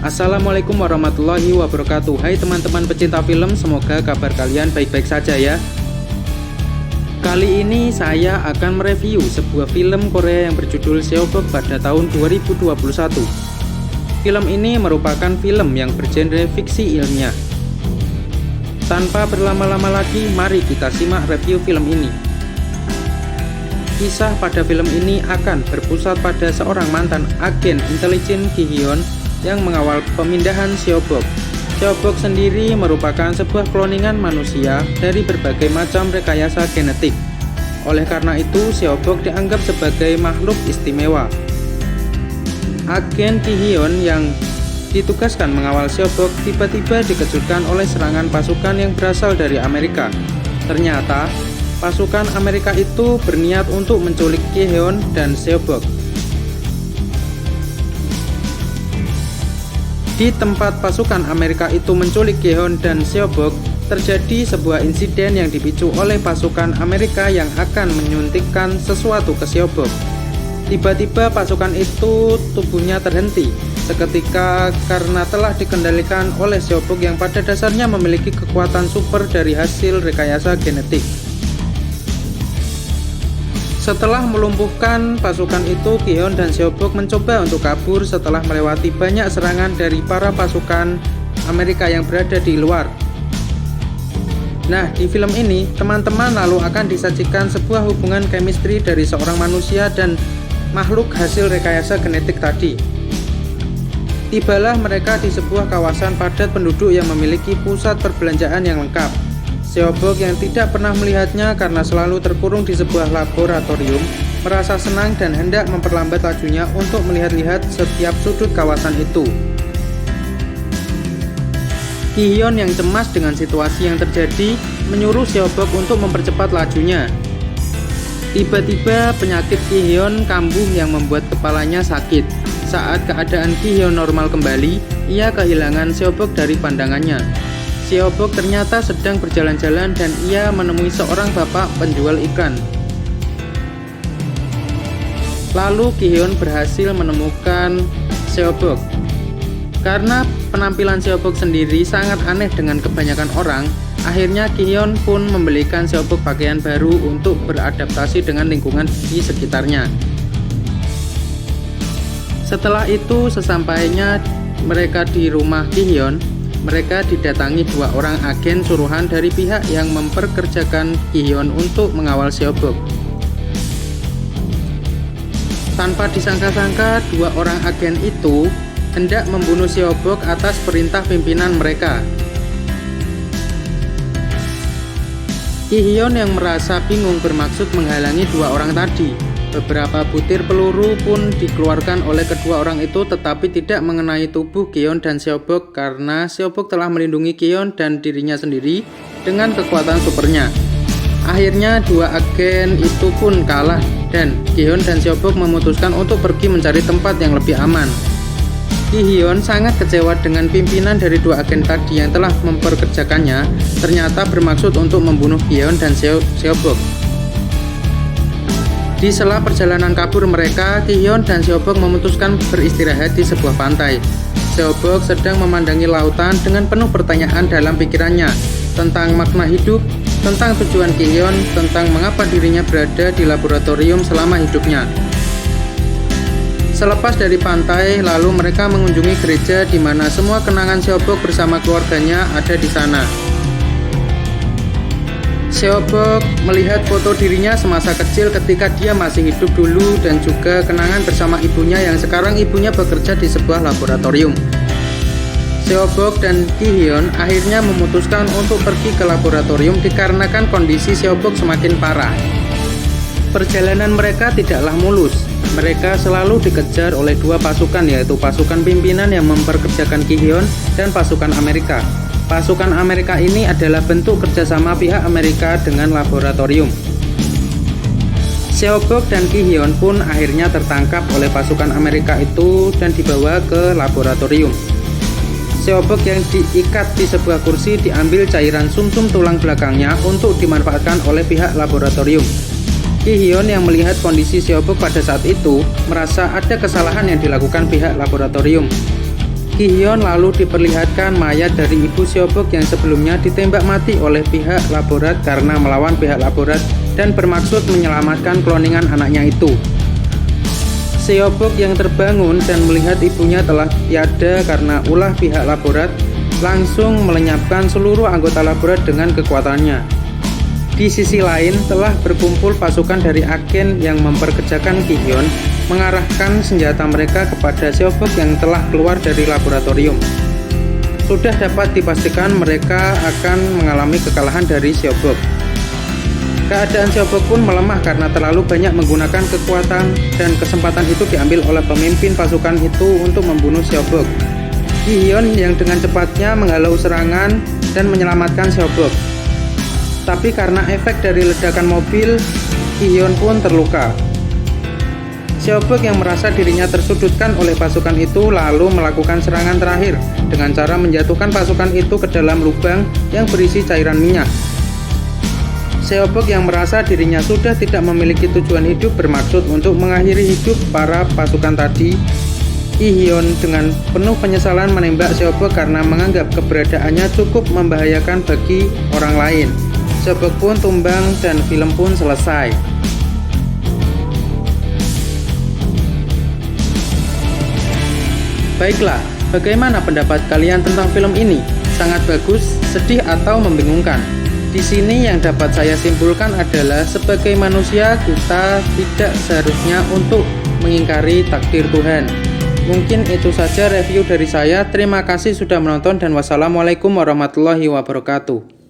Assalamualaikum warahmatullahi wabarakatuh. Hai teman-teman pecinta film, semoga kabar kalian baik-baik saja ya. Kali ini saya akan mereview sebuah film Korea yang berjudul Seobok pada tahun 2021. Film ini merupakan film yang bergenre fiksi ilmiah. Tanpa berlama-lama lagi, mari kita simak review film ini. Kisah pada film ini akan berpusat pada seorang mantan agen intelijen Ki Hyun yang mengawal pemindahan Seobok. Seobok sendiri merupakan sebuah kloningan manusia dari berbagai macam rekayasa genetik. Oleh karena itu, Seobok dianggap sebagai makhluk istimewa. Agen Ki Hyun yang ditugaskan mengawal Seobok tiba-tiba dikejutkan oleh serangan pasukan yang berasal dari Amerika. Ternyata, pasukan Amerika itu berniat untuk menculik Ki Hyun dan Seobok. Di tempat pasukan Amerika itu menculik Ki Hyun dan Seobok, terjadi sebuah insiden yang dipicu oleh pasukan Amerika yang akan menyuntikkan sesuatu ke Seobok. Tiba-tiba pasukan itu tubuhnya terhenti seketika karena telah dikendalikan oleh Seobok yang pada dasarnya memiliki kekuatan super dari hasil rekayasa genetik. Setelah melumpuhkan pasukan itu, Ki Hyun dan Seobok mencoba untuk kabur setelah melewati banyak serangan dari para pasukan Amerika yang berada di luar. Nah, di film ini, teman-teman lalu akan disajikan sebuah hubungan chemistry dari seorang manusia dan makhluk hasil rekayasa genetik tadi. Tibalah mereka di sebuah kawasan padat penduduk yang memiliki pusat perbelanjaan yang lengkap. Seobok yang tidak pernah melihatnya karena selalu terkurung di sebuah laboratorium merasa senang dan hendak memperlambat lajunya untuk melihat-lihat setiap sudut kawasan itu. Ki Hyun yang cemas dengan situasi yang terjadi menyuruh Seobok untuk mempercepat lajunya. Tiba-tiba penyakit Ki Hyun kambuh yang membuat kepalanya sakit. Saat keadaan Ki Hyun normal kembali, ia kehilangan Seobok dari pandangannya. Seobok ternyata sedang berjalan-jalan dan ia menemui seorang bapak penjual ikan. Lalu Ki Hyun berhasil menemukan Seobok. Karena penampilan Seobok sendiri sangat aneh dengan kebanyakan orang, akhirnya Ki Hyun pun membelikan Seobok pakaian baru untuk beradaptasi dengan lingkungan di sekitarnya. Setelah itu, sesampainya mereka di rumah Ki Hyun, mereka didatangi dua orang agen suruhan dari pihak yang memperkerjakan Ki Hyun untuk mengawal Seobok. Tanpa disangka-sangka, dua orang agen itu hendak membunuh Seobok atas perintah pimpinan mereka. Ki Hyun yang merasa bingung bermaksud menghalangi dua orang tadi. Beberapa butir peluru pun dikeluarkan oleh kedua orang itu tetapi tidak mengenai tubuh Ki Hyun dan Seobok karena Seobok telah melindungi Ki Hyun dan dirinya sendiri dengan kekuatan supernya. Akhirnya dua agen itu pun kalah dan Ki Hyun dan Seobok memutuskan untuk pergi mencari tempat yang lebih aman. Ki Hyun sangat kecewa dengan pimpinan dari dua agen tadi yang telah memperkerjakannya ternyata bermaksud untuk membunuh Ki Hyun dan Seobok. Di sela perjalanan kabur mereka, Ki Hyun dan Seobok memutuskan beristirahat di sebuah pantai. Seobok sedang memandangi lautan dengan penuh pertanyaan dalam pikirannya tentang makna hidup, tentang tujuan Ki Hyun, tentang mengapa dirinya berada di laboratorium selama hidupnya. Selepas dari pantai, lalu mereka mengunjungi gereja di mana semua kenangan Seobok bersama keluarganya ada di sana. Seobok melihat foto dirinya semasa kecil ketika dia masih hidup dulu dan juga kenangan bersama ibunya yang sekarang ibunya bekerja di sebuah laboratorium. Seobok dan Ki Hyun akhirnya memutuskan untuk pergi ke laboratorium dikarenakan kondisi Seobok semakin parah. Perjalanan mereka tidaklah mulus. Mereka selalu dikejar oleh dua pasukan, yaitu pasukan pimpinan yang memperkerjakan Ki Hyun dan pasukan Amerika. Pasukan Amerika ini adalah bentuk kerjasama pihak Amerika dengan laboratorium. Seobok dan Ki Hyun pun akhirnya tertangkap oleh pasukan Amerika itu dan dibawa ke laboratorium. Seobok yang diikat di sebuah kursi diambil cairan sumsum tulang belakangnya untuk dimanfaatkan oleh pihak laboratorium. Ki Hyun yang melihat kondisi Seobok pada saat itu merasa ada kesalahan yang dilakukan pihak laboratorium. Ki-hyun lalu diperlihatkan mayat dari ibu Seobok yang sebelumnya ditembak mati oleh pihak laborat karena melawan pihak laborat dan bermaksud menyelamatkan kloningan anaknya itu. Seobok yang terbangun dan melihat ibunya telah tiada karena ulah pihak laborat langsung melenyapkan seluruh anggota laborat dengan kekuatannya. Di sisi lain, telah berkumpul pasukan dari agen yang memperkerjakan Ki-hyun mengarahkan senjata mereka kepada Seobok yang telah keluar dari laboratorium. Sudah dapat dipastikan mereka akan mengalami kekalahan dari Seobok. Keadaan Seobok pun melemah karena terlalu banyak menggunakan kekuatan dan kesempatan itu diambil oleh pemimpin pasukan itu untuk membunuh Seobok. Ki-hyun yang dengan cepatnya menghalau serangan dan menyelamatkan Seobok. Tapi karena efek dari ledakan mobil, Ki-hyun pun terluka. Seobok yang merasa dirinya tersudutkan oleh pasukan itu lalu melakukan serangan terakhir dengan cara menjatuhkan pasukan itu ke dalam lubang yang berisi cairan minyak. Seobok yang merasa dirinya sudah tidak memiliki tujuan hidup bermaksud untuk mengakhiri hidup para pasukan tadi. Ki-hyun dengan penuh penyesalan menembak Seobok karena menganggap keberadaannya cukup membahayakan bagi orang lain. Seobok pun tumbang dan film pun selesai. Baiklah, bagaimana pendapat kalian tentang film ini? Sangat bagus, sedih, atau membingungkan? Di sini yang dapat saya simpulkan adalah sebagai manusia kita tidak seharusnya untuk mengingkari takdir Tuhan. Mungkin itu saja review dari saya. Terima kasih sudah menonton dan wassalamualaikum warahmatullahi wabarakatuh.